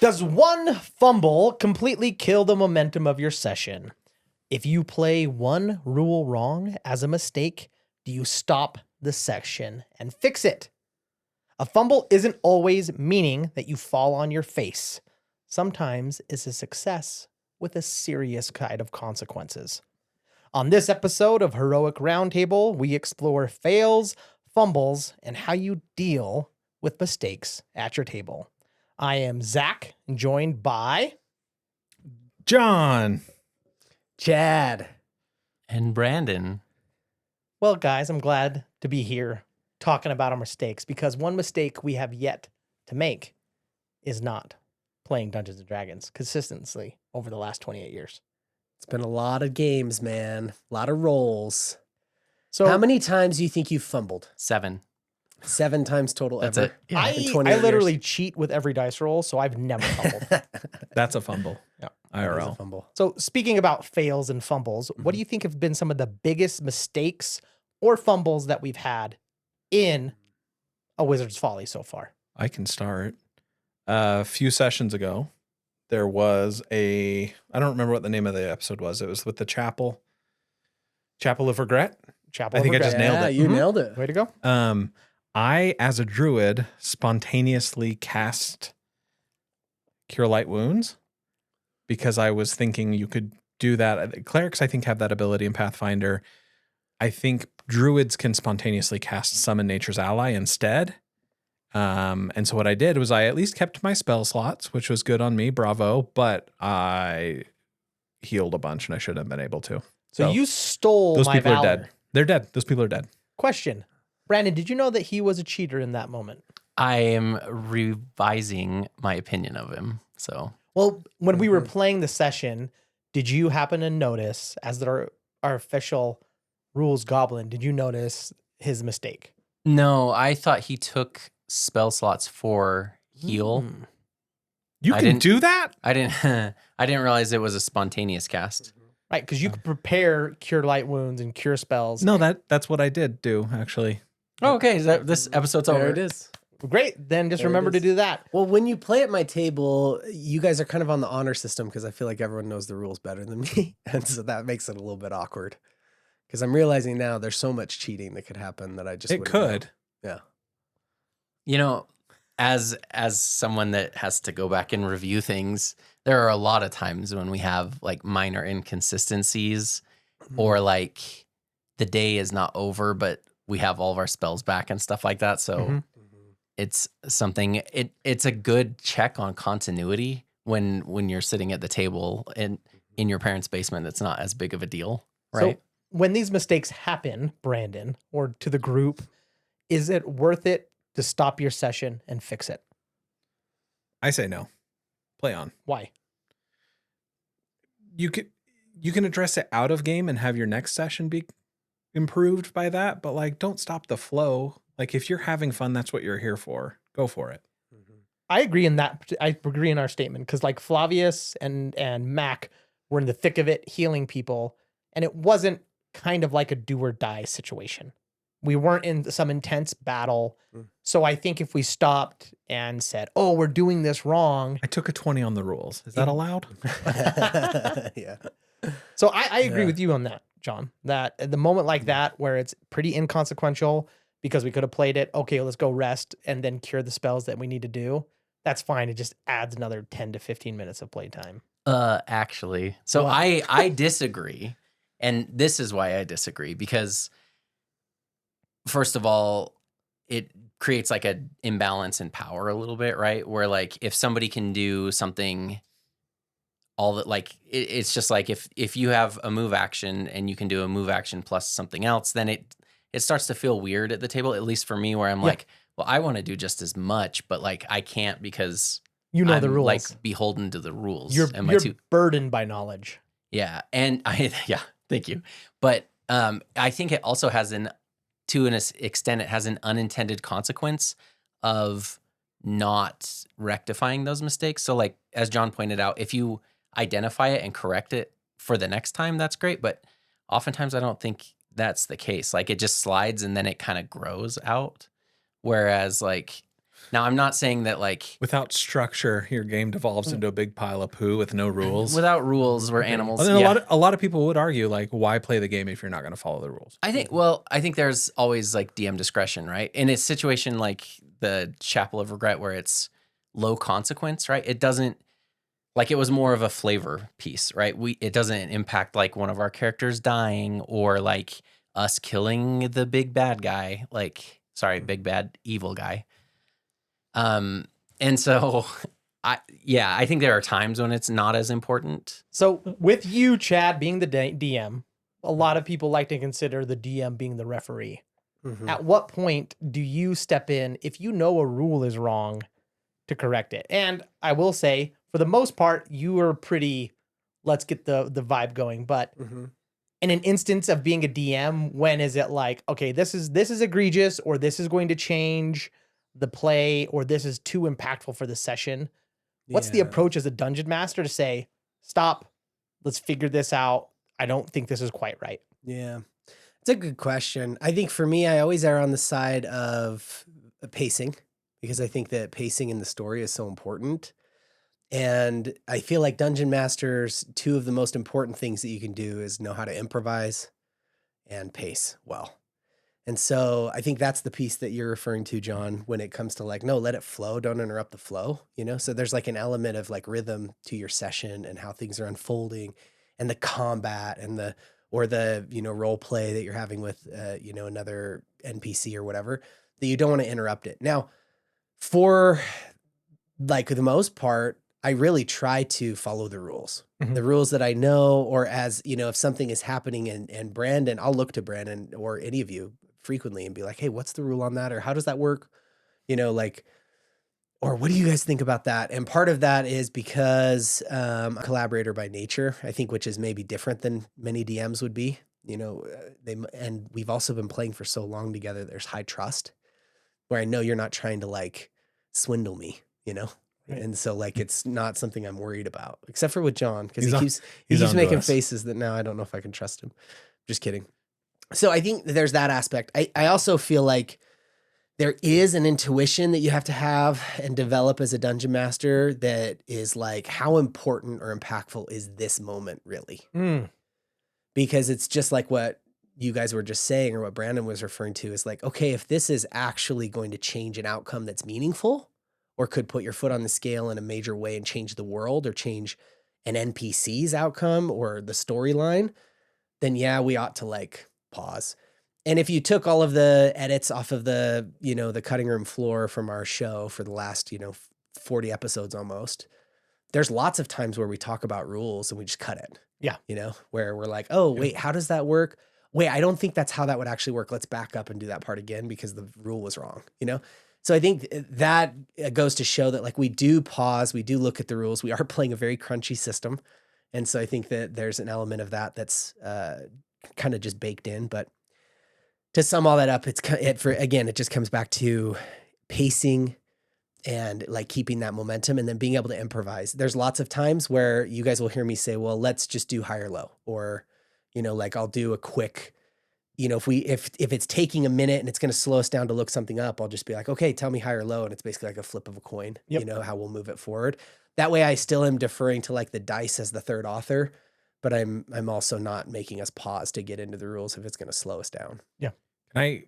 Does one fumble completely kill the momentum of your session? If you play one rule wrong as a mistake, do you stop the session and fix it? A fumble isn't always meaning that you fall on your face. Sometimes it's a success with a serious kind of consequences. On this episode of Heroic Roundtable, we explore fails, fumbles, and how you deal with mistakes at your table. I am Zach, joined by John, Chad, and Brandon. Well, guys, I'm glad to be here talking about our mistakes, because one mistake we have yet to make is not playing Dungeons and Dragons consistently over the last 28 years. It's been a lot of games, man. A lot of rolls. So How many times do you think you've fumbled? 7. 7 times total That's ever. it. Yeah. I in 28 literally years. cheat with every dice roll, so I've never fumbled. that's a fumble. Yeah. That is a IRL. fumble. So speaking about fails and fumbles, what do you think have been some of the biggest mistakes or fumbles that we've had in A Wizard's Folly so far? I can start. A few sessions ago, there was I don't remember what the name of the episode was. It was with the Chapel of Regret. Chapel I of think I Regret. just nailed Yeah, it. you Mhm. nailed it. Way to go. I, as a druid, spontaneously cast Cure Light Wounds because I was thinking you could do that. Clerics, I think, have that ability in Pathfinder. I think druids can spontaneously cast Summon Nature's Ally instead. And so what I did was I at least kept my spell slots, which was good on me, bravo, but I healed a bunch and I shouldn't have been able to. So you stole those my people valor. are dead. They're dead. Those people are dead. Question. Brandon, did you know that he was a cheater in that moment? I am revising my opinion of him. So Well, when we were playing the session, did you happen to notice, as our official rules goblin, did you notice his mistake? no, I thought he took spell slots for heal. You I can didn't- do that? I didn't I didn't realize it was a spontaneous cast. Right, because you could prepare cure light wounds and cure spells. No, that's what I did do, actually. Oh, okay. This episode's over. There it is. Great. Then just There it remember to is. do that. Well, when you play at my table, you guys are kind of on the honor system because I feel like everyone knows the rules better than me. And so that makes it a little bit awkward. Because I'm realizing now there's so much cheating that could happen that I just It wouldn't know. could. Yeah. You know, as someone that has to go back and review things, there are a lot of times when we have like minor inconsistencies or like the day is not over, but we have all of our spells back and stuff like that. So Mhm. it's something, it's a good check on continuity when you're sitting at the table in your parents' basement. It's not as big of a deal, right? So when these mistakes happen, Brandon, or to the group, is it worth it to stop your session and fix it? I say no. Play on. Why? You can address it out of game and have your next session be improved by that, but like don't stop the flow. Like if you're having fun, that's what you're here for. Go for it. I agree in that. I agree in our statement, because like Flavius and Mac were in the thick of it, healing people, and it wasn't kind of like a do or die situation. We weren't in some intense battle. So I think if we stopped and said, "Oh, we're doing this wrong," I took a 20 on the rules. Is that allowed? Yeah. so I agree Yeah. with you on that, John. That at the moment like that, where it's pretty inconsequential, because we could have played it, okay, let's go rest and then cure the spells that we need to do. That's fine. It just adds another 10 to 15 minutes of playtime. Actually. So What? I disagree. And this is why I disagree, because first of all, it creates like a imbalance in power a little bit, right? Where like if somebody can do something all that, like it's just like if you have a move action and you can do a move action plus something else, then it starts to feel weird at the table, at least for me, where I'm like, well, I want to do just as much, but like I can't because You know I'm the rules. like beholden to the rules. You're and my you're two burdened by knowledge. yeah, and thank you. But I think it also has to an extent, it has an unintended consequence of not rectifying those mistakes. So like, as John pointed out, if you identify it and correct it for the next time, that's great. But oftentimes I don't think that's the case. Like it just slides and then it kind of grows out. Whereas like Now, I'm not saying that like Without structure, your game devolves into a big pile of poo with no rules. without rules where animals. And then yeah. a lot of people would argue, like, why play the game if you're not going to follow the rules? I think there's always like DM discretion, right? In a situation like the Chapel of Regret where it's low consequence, right? It doesn't like it was more of a flavor piece, right? It doesn't impact like one of our characters dying or like us killing the big bad guy, like big bad evil guy. And so I think there are times when it's not as important. So with you, Chad, being the DM, a lot of people like to consider the DM being the referee. Mhm. At what point do you step in if you know a rule is wrong to correct it? And I will say, for the most part, you are pretty, let's get the vibe going. But Mhm. in an instance of being a DM, when is it like, okay, this is egregious, or this is going to change the play, or this is too impactful for the session? What's the Yeah. approach as a dungeon master to say, stop, let's figure this out. I don't think this is quite right. Yeah. It's a good question. I think for me, I always err on the side of pacing because I think that pacing in the story is so important. And I feel like dungeon masters, two of the most important things that you can do is know how to improvise and pace well. And so I think that's the piece that you're referring to, John, when it comes to like, no, let it flow. Don't interrupt the flow, you know? So there's like an element of like rhythm to your session and how things are unfolding and the combat and or the, role play that you're having with, another NPC or whatever, that you don't want to interrupt it. Now, for like the most part, I really try to follow the rules, Mhm. the rules that I know, or as, if something is happening and Brandon, I'll look to Brandon or any of you frequently and be like, hey, what's the rule on that? Or how does that work? Or what do you guys think about that? And part of that is because I'm a collaborator by nature, I think, which is maybe different than many DMs would be, and we've also been playing for so long together. There's high trust where I know you're not trying to like swindle me, Right. And so like, it's not something I'm worried about, except for with John, because He's he on- keeps he's onto making us. faces that now I don't know if I can trust him. Just kidding. So I think there's that aspect. I also feel like there is an intuition that you have to have and develop as a dungeon master that is like, how important or impactful is this moment really? Mm. Because it's just like what you guys were just saying, or what Brandon was referring to, is like, okay, if this is actually going to change an outcome that's meaningful or could put your foot on the scale in a major way and change the world or change an NPC's outcome or the storyline, then yeah, we ought to like pause. And if you took all of the edits off of the, the cutting room floor from our show for the last, 40 episodes almost, there's lots of times where we talk about rules and we just cut it. Yeah. Where we're like, oh, wait, how does that work? Wait, I don't think that's how that would actually work. Let's back up and do that part again because the rule was wrong, So I think that goes to show that like we do pause, we do look at the rules. We are playing a very crunchy system. And so I think that there's an element of that that's kind of just baked in. But to sum all that up, it just comes back to pacing and like keeping that momentum and then being able to improvise. There's lots of times where you guys will hear me say, well, let's just do high or low, or, like I'll do a quick, if it's taking a minute and it's going to slow us down to look something up, I'll just be like, okay, tell me high or low. And it's basically like a flip of a coin, Yep. how we'll move it forward. That way I still am deferring to like the dice as the third author, but I'm also not making us pause to get into the rules if it's going to slow us down. Can I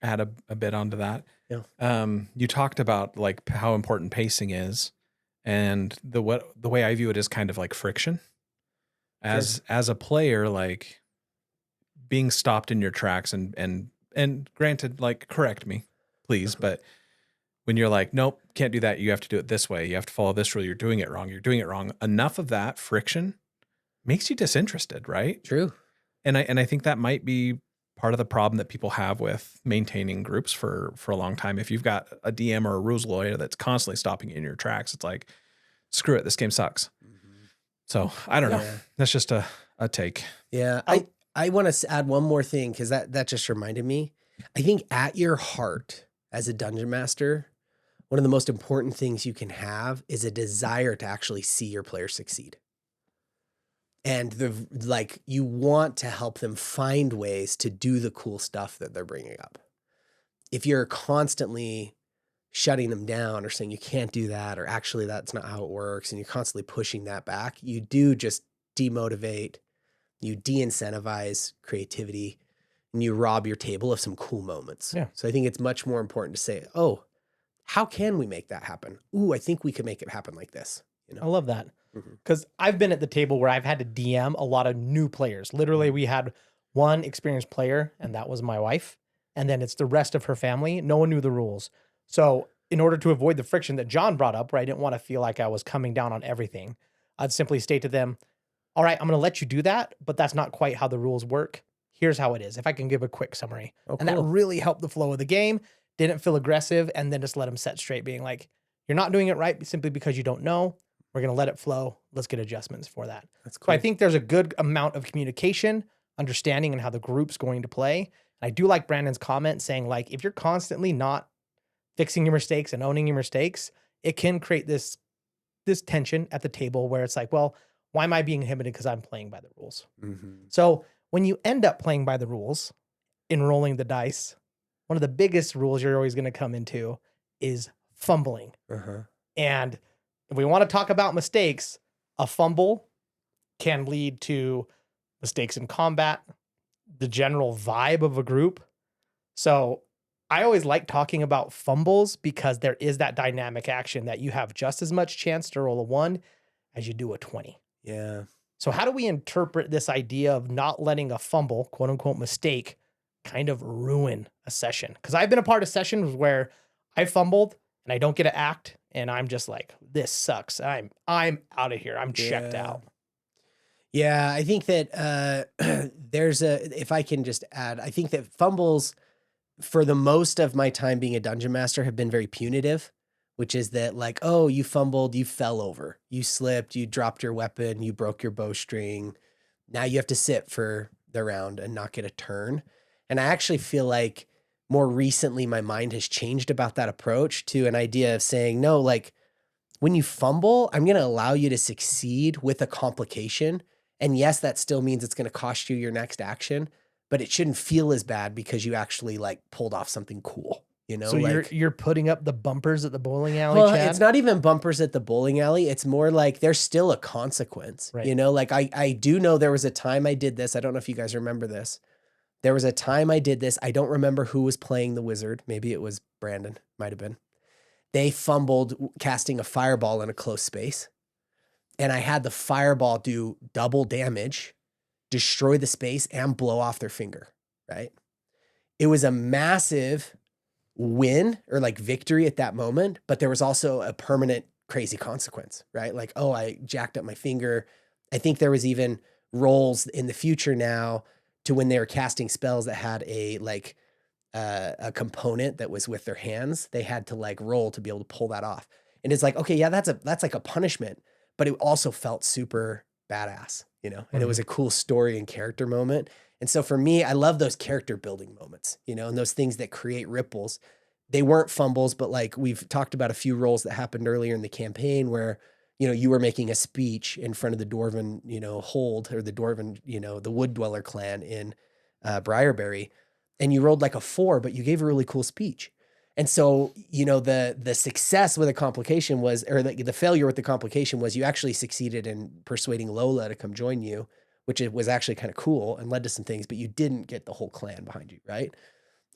add a bit onto that? Yeah. You talked about like how important pacing is, and the way I view it is kind of like friction. As a player, like being stopped in your tracks and granted, like correct me, please, but when you're like, nope, can't do that. You have to do it this way. You have to follow this rule. You're doing it wrong. You're doing it wrong. Enough of that friction makes you disinterested, right? True. And I think that might be part of the problem that people have with maintaining groups for a long time. If you've got a DM or a rules lawyer that's constantly stopping you in your tracks, it's like, screw it, this game sucks. So I don't know. That's just a take. Yeah. I want to add one more thing because that just reminded me. I think at your heart as a dungeon master, one of the most important things you can have is a desire to actually see your players succeed. And you want to help them find ways to do the cool stuff that they're bringing up. If you're constantly shutting them down or saying you can't do that, or actually that's not how it works, and you're constantly pushing that back, you do just demotivate, you de-incentivize creativity, and you rob your table of some cool moments. Yeah. So I think it's much more important to say, oh, how can we make that happen? Ooh, I think we could make it happen like this. You I know? love that. Mhm. Because I've been at the table where I've had to DM a lot of new players. Literally, we had one experienced player, and that was my wife. And then it's the rest of her family. No one knew the rules. So in order to avoid the friction that John brought up, where I didn't want to feel like I was coming down on everything, I'd simply state to them, all right, I'm going to let you do that, but that's not quite how the rules work. Here's how it is. If I can give a quick summary. Oh, And that cool. really helped the flow of the game. Didn't feel aggressive, and then just let them set straight, being like, you're not doing it right simply because you don't know. We're going to let it flow. Let's get adjustments for that. That's cool. So I think there's a good amount of communication, understanding, and how the group's going to play. And I do like Brandon's comment saying, like, if you're constantly not fixing your mistakes and owning your mistakes, it can create this tension at the table where it's like, well, why am I being inhibited because I'm playing by the rules? Mhm. So when you end up playing by the rules, in rolling the dice, one of the biggest rules you're always going to come into is fumbling. Uh-huh. And if we want to talk about mistakes, a fumble can lead to mistakes in combat, the general vibe of a group. So I always like talking about fumbles because there is that dynamic action that you have just as much chance to roll a 1 as you do a 20. Yeah. So how do we interpret this idea of not letting a fumble, quote unquote, mistake kind of ruin a session? Because I've been a part of sessions where I fumbled and I don't get to act, and I'm just like, this sucks. I'm out of here. I'm checked Yeah. out. Yeah, I think that if I can just add, I think that fumbles, for the most of my time being a dungeon master, have been very punitive, which is that, like, oh, you fumbled, you fell over, you slipped, you dropped your weapon, you broke your bowstring. Now you have to sit for the round and not get a turn. And I actually feel like more recently my mind has changed about that approach to an idea of saying, no, like, when you fumble, I'm going to allow you to succeed with a complication. And yes, that still means it's going to cost you your next action, but it shouldn't feel as bad because you actually, like, pulled off something cool, you know? So like, you're putting up the bumpers at the bowling alley, well, Chad? it's not even bumpers at the bowling alley. It's more like there's still a consequence, Right. you know? Like, I do know there was a time I did this. I don't know if you guys remember this. There was a time I did this. I don't remember who was playing the wizard. Maybe it was Brandon. Might have been. They fumbled casting a fireball in a close space. And I had the fireball do double damage, destroy the space, and blow off their finger, right? It was a massive win, or like victory at that moment, but there was also a permanent crazy consequence, right? Like, oh, I jacked up my finger. I think there was even rolls in the future now to when they were casting spells that had a component that was with their hands. They had to, like, roll to be able to pull that off. And it's like, okay, yeah, that's like a punishment, but it also felt super badass, you know? And it was a cool story and character moment. And so for me, I love those character building moments, you know, and those things that create ripples. They weren't fumbles, but, like, we've talked about a few roles that happened earlier in the campaign where, you know, you were making a speech in front of the Dwarven, you know, hold, or the Dwarven, you know, the Wood Dweller clan in Briarberry, and you rolled like a 4, but you gave a really cool speech. And so, you know, the success with a complication was, or the failure with the complication was, you actually succeeded in persuading Lola to come join you, which it was actually kind of cool and led to some things, but you didn't get the whole clan behind you, right?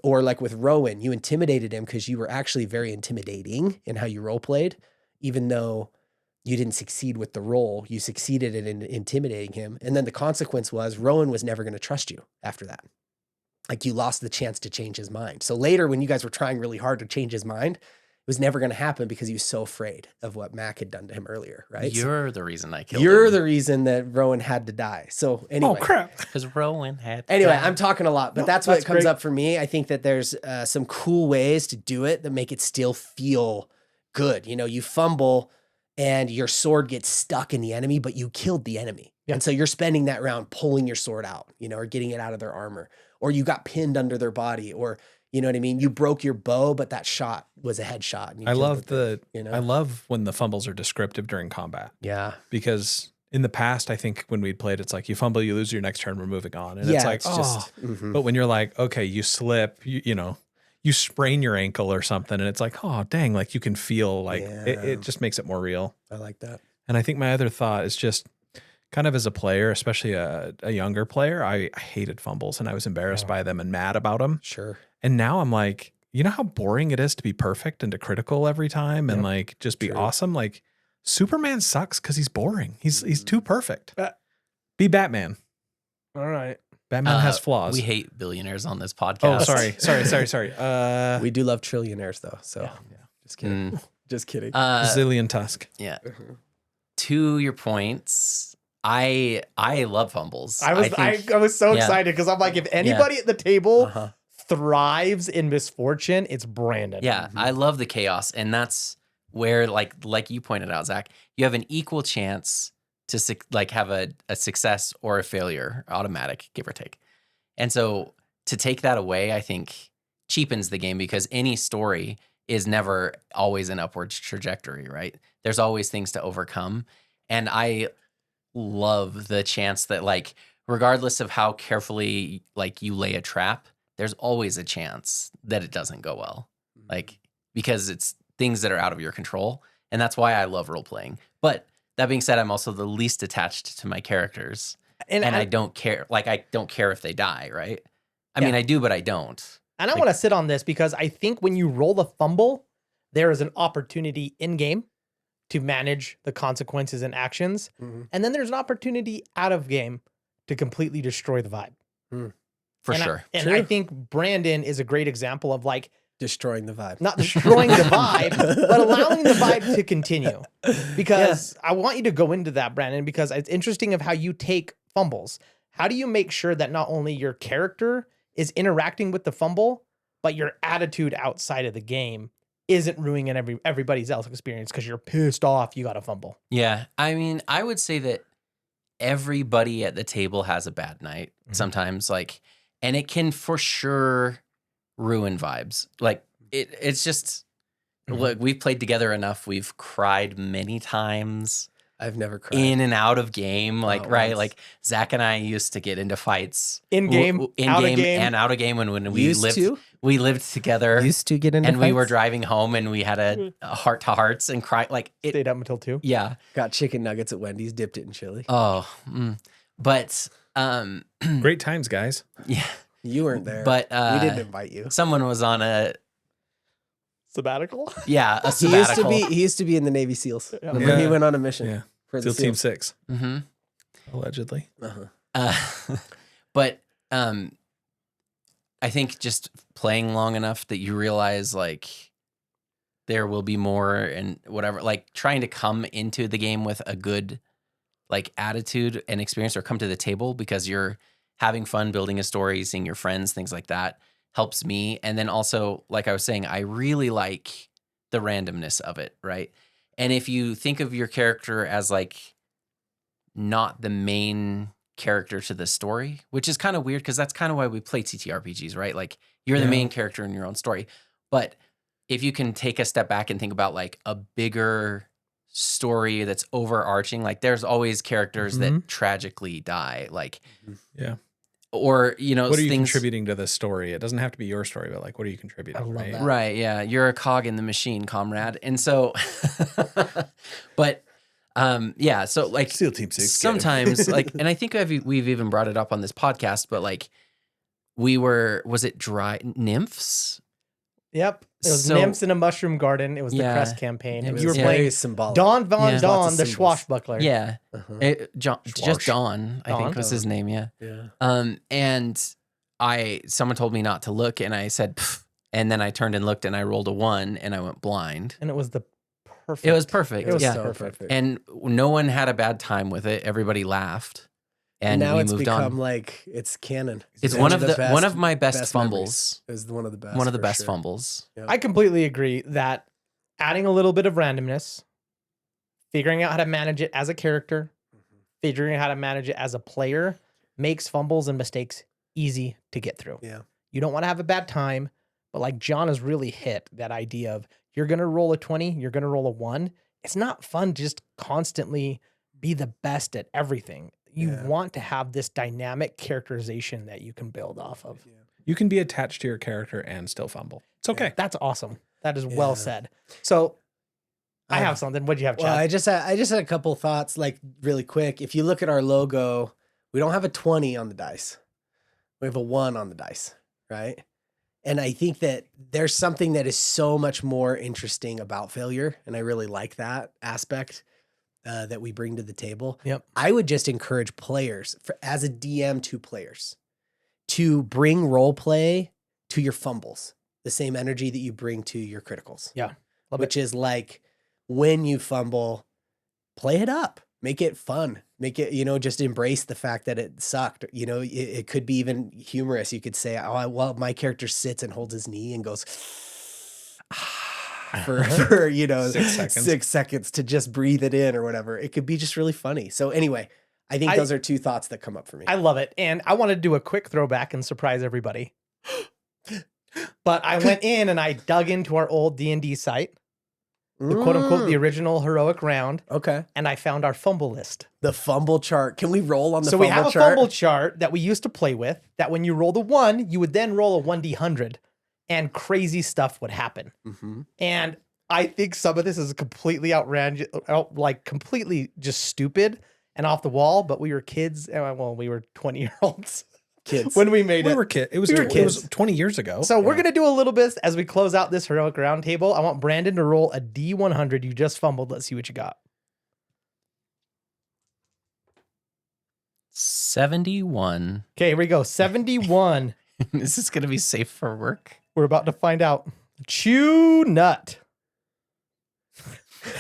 Or like with Rowan, you intimidated him because you were actually very intimidating in how you role played, even though you didn't succeed with the role, you succeeded in intimidating him. And then the consequence was Rowan was never going to trust you after that. Like, you lost the chance to change his mind. So later, when you guys were trying really hard to change his mind, it was never going to happen because he was so afraid of what Mac had done to him earlier, right? You're the reason I killed him. You're the reason that Rowan had to die. So anyway. Oh, crap. Because Rowan had to Anyway, die. I'm talking a lot, but No, that's what that's comes great. up for me. I think that there's some cool ways to do it that make it still feel good. You know, you fumble and your sword gets stuck in the enemy, but you killed the enemy. Yeah. And so you're spending that round pulling your sword out, you know, or getting it out of their armor, or you got pinned under their body, or, you know what I mean? You broke your bow, but that shot was a headshot. And you I killed love the thing, you know? I love when the fumbles are descriptive during combat, Yeah. because in the past, I think when we'd played, it's like you fumble, you lose your next turn, we're moving on. And it's like, just, mhm. but when you're like, okay, you slip, you know, you sprain your ankle or something and it's like, oh dang, like you can feel like Yeah. it just makes it more real. I like that. And I think my other thought is just kind of as a player, especially a younger player, I hated fumbles and I was embarrassed by them and mad about them. Sure. And now I'm like, you know how boring it is to be perfect and to critical every time and like just be True. awesome? Like Superman sucks because he's boring. He's too perfect. Be Batman. All right. Batman has flaws. We hate billionaires on this podcast. Oh, sorry. We do love trillionaires though. So just kidding. Just kidding. Zillion Tusk. Yeah. To your points, I love fumbles. I was so Yeah. excited because I'm like, if anybody at the table Uh-huh. thrives in misfortune, it's Brandon. Yeah, I love the chaos, and that's where, like you pointed out, Zach, you have an equal chance to have a success or a failure, automatic, give or take. And so to take that away, I think cheapens the game because any story is never always an upward trajectory, right? There's always things to overcome, and I love the chance that like regardless of how carefully like you lay a trap, there's always a chance that it doesn't go well. Like because it's things that are out of your control. And that's why I love role playing. But that being said, I'm also the least attached to my characters. And I don't care. Like I don't care if they die, right? I mean, I do, but I don't. And I want to sit on this because I think when you roll the fumble, there is an opportunity in game to manage the consequences and actions. And then there's an opportunity out of game to completely destroy the vibe. For And sure. I think Brandon is a great example of like Destroying the vibe. not destroying the vibe, but allowing the vibe to continue. Because I want you to go into that, Brandon, because it's interesting of how you take fumbles. How do you make sure that not only your character is interacting with the fumble, but your attitude outside of the game isn't ruining everybody's else experience because you're pissed off you got a fumble? Yeah. I mean, I would say that everybody at the table has a bad night sometimes, like, and it can for sure ruin vibes. Like it's just, look, we've played together enough. We've cried many times. I've never cried. In and out of game, like right, once. like Zach and I used to get into fights In game, out of game. and out of game when we Used lived. to? We lived together, Used to get into and we were fights? driving home, and we had a heart to hearts and cry like it. Stayed up until 2. Yeah. Got chicken nuggets at Wendy's, dipped it in chili. Oh, but Great times, guys. yeah. You weren't there. But we didn't invite you. someone was on a Sabbatical? a He sabbatical. used to be in the Navy SEALs. Remember Yeah. he went on a mission Yeah. for the SEAL Team SEALs. 6, Mm-hmm. allegedly. But I think just playing long enough that you realize like there will be more and whatever, like trying to come into the game with a good like attitude and experience or come to the table because you're having fun building a story, seeing your friends, things like that helps me. And then also, like I was saying, I really like the randomness of it, right? And if you think of your character as like not the main character to the story, which is kind of weird because that's kind of why we play TTRPGs, right? Like you're the main character in your own story. But if you can take a step back and think about like a bigger story that's overarching, like there's always characters that tragically die, like Yeah. or you know, What are you things, contributing to the story? It doesn't have to be your story, but like, what are you contributing? I love right? that. right? Yeah, you're a cog in the machine, comrade. And so, but yeah, so like SEAL Team 6. sometimes like, and I think we've even brought it up on this podcast, but like was it dry nymphs? Yep. It was So- Nymphs in a Mushroom Garden. It was the Yeah. Crest campaign. And Nymphs, you were yeah. playing Very symbolic. Don Von Yeah. Don, Lots the of symbols. swashbuckler. Yeah. Just Schwarsh. Dawn, I think Dawn? was his name. Yeah. Yeah. And someone told me not to look and I said, "Pff," and then I turned and looked and I rolled a 1 and I went blind. And it was the perfect. It was perfect. It was yeah. so perfect. And no one had a bad time with it. Everybody laughed. And now we it's moved become on. like it's canon. It's one of the my best memories. fumbles. It was one of the best. One of the for best sure. fumbles. I completely agree that adding a little bit of randomness, figuring out how to manage it as a character, figuring out how to manage it as a player makes fumbles and mistakes easy to get through. Yeah. You don't want to have a bad time, but like John has really hit that idea of you're going to roll a 20, you're going to roll a 1. It's not fun to just constantly be the best at everything. You Yeah. want to have this dynamic characterization that you can build off of. You can be attached to your character and still fumble. It's okay. That's awesome. That is well said. So I have something. What do you have, Chad? Well, I just had a couple thoughts, like really quick. If you look at our logo, we don't have a 20 on the dice. We have a 1 on the dice, right? And I think that there's something that is so much more interesting about failure, and I really like that aspect that we bring to the table. Yep. I would just encourage players, as a DM to players, to bring role play to your fumbles, the same energy that you bring to your criticals. Yeah. Which is like, when you fumble, play it up, make it fun, make it, just embrace the fact that it sucked. It could be even humorous. You could say, well, my character sits and holds his knee and goes for 6 seconds to just breathe it in or whatever. It could be just really funny. So anyway, I think those are two thoughts that come up for me. I love it. And I want to do a quick throwback and surprise everybody. But I went in and I dug into our old D&D site, the quote unquote, the original Heroic Round. Okay. And I found our fumble list. The fumble chart. Can we roll on the so fumble we have chart? a fumble chart that we used to play with, that when you rolled a 1, you would then roll a 1d100 and crazy stuff would happen. Mm-hmm. And I think some of this is completely outrageous, completely just stupid and off the wall, but we were kids. Well, we were 20-year-olds. Kids. When we made it. We were kids. It was 20 years ago. So we're going to do a little bit as we close out this Heroic Roundtable. I want Brandon to roll a D100. You just fumbled. Let's see what you got. 71. Okay, here we go. 71. Is this going to be safe for work? We're about to find out. Chew nut.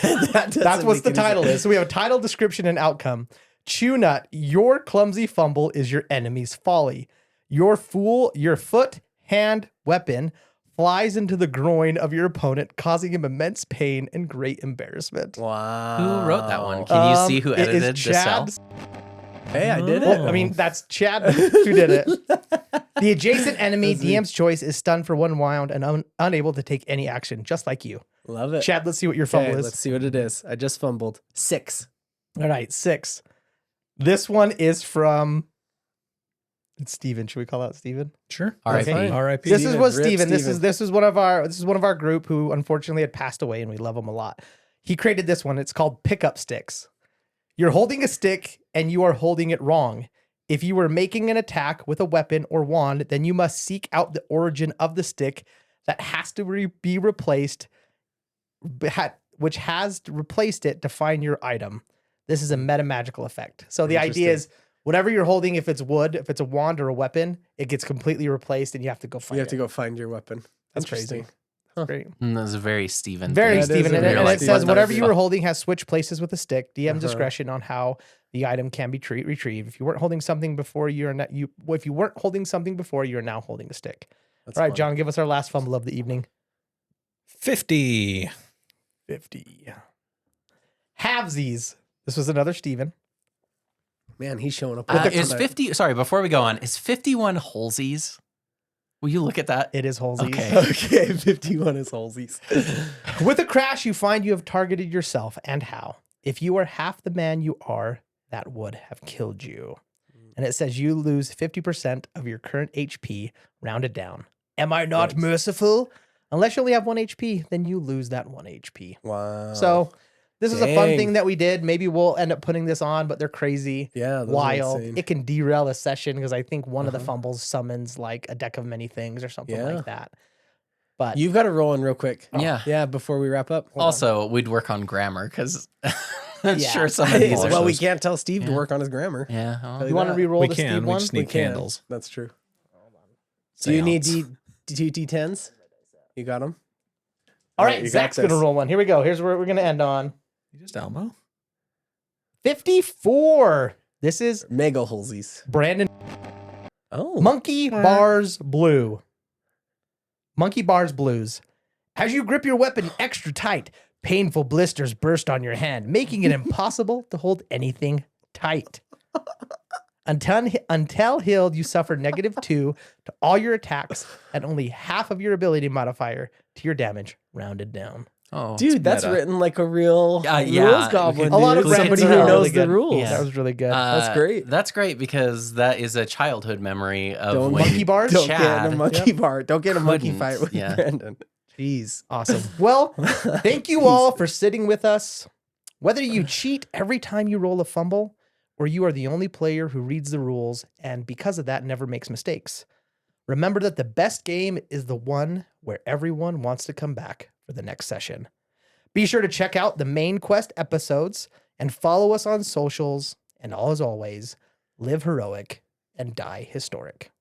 That's what the title is. So we have a title, description, and outcome. Chew nut. Your clumsy fumble is your enemy's folly. Your foot, hand, weapon flies into the groin of your opponent, causing him immense pain and great embarrassment. Wow. Who wrote that one? Can you see who it is edited the cell? Chad. Hey, I did it. Well, I mean, that's Chad who did it. The adjacent enemy, DM's choice, is stunned for 1 round and unable to take any action, just like you. Love it. Chad, let's see what your fumble is. Let's see what it is. I just fumbled. 6. All right, 6. This one is from Steven. Should we call out Steven? Sure. R.I.P. Okay. R.I.P. This is what Rip Steven. This Steven. is one of our group who unfortunately had passed away, and we love him a lot. He created this one. It's called Pickup Sticks. You're holding a stick and you are holding it wrong. If you were making an attack with a weapon or wand, then you must seek out the origin of the stick that has to be replaced, which has replaced it to find your item. This is a meta magical effect. So the idea is whatever you're holding, if it's wood, if it's a wand or a weapon, it gets completely replaced and you have to go find it. You have to go find your weapon. That's crazy. Huh. Great. That's a very Steven. Very That is Steven. a And, very and it Steven says whatever you thing. were holding has switched places with a stick. DM Uh-huh. discretion on how the item can be retrieved. If you weren't holding something before, if you weren't holding something before, you're now holding a stick. That's All right, funny. John, give us our last fumble of the evening. 50. 50. Halvesies. This was another Steven. Man, he's showing up. with Is the- 50, sorry, before we go on, is 51 Holesies? Will you look at that? It is Holesies. Okay. Okay, 51 is Holesies. With a crash, you find you have targeted yourself, and how. If you are half the man you are, that would have killed you. And it says you lose 50% of your current HP, rounded down. Am I not Nice. merciful? Unless you only have 1 HP, then you lose that 1 HP. Wow. So this is a fun Dang. thing that we did. Maybe we'll end up putting this on, but they're crazy. yeah, those are Wild. insane. It can derail a session because I think one of the Uh-huh. fumbles summons like a deck of many things or something Yeah. like that. But You've got to roll in real quick. Yeah. Yeah, before we wrap up. Hold on. Also, we'd work on grammar because I'm Yeah. sure some of these are. Well, we so- canto tell Steve to Yeah. work on his grammar. Yeah. well, you want to that. re-roll We the can. Steve We one? just We need can. candles. That's true. Do you need Seance. two D10s? You got them? All Alright, right, you got Zach's going to this. roll one. Here we go. Here's where we're going to end on. You just Elmo? 54. This is Mega Holesies. Brandon. Oh. Monkey Bars Blue. Monkey Bars Blues. As you grip your weapon extra tight, painful blisters burst on your hand, making it impossible to hold anything tight. Until healed, you suffer -2 to all your attacks and only half of your ability modifier to your damage, rounded down. Oh, Dude, that's meta. written like a real Yeah, rules we goblin. could A lot of dude. brains Somebody are who really knows the good. rules. Yeah. That was really good. That's great. That's great because that is a childhood memory of Don't when monkey bars? Don't get in a Chad monkey bar. Don't get in a monkey couldn't, fight with yeah. Brandon. Jeez. Awesome. Well, thank you all for sitting with us. Whether you cheat every time you roll a fumble, or you are the only player who reads the rules and because of that never makes mistakes, remember that the best game is the one where everyone wants to come back for the next session. Be sure to check out the main quest episodes and follow us on socials. And as always, live heroic and die historic.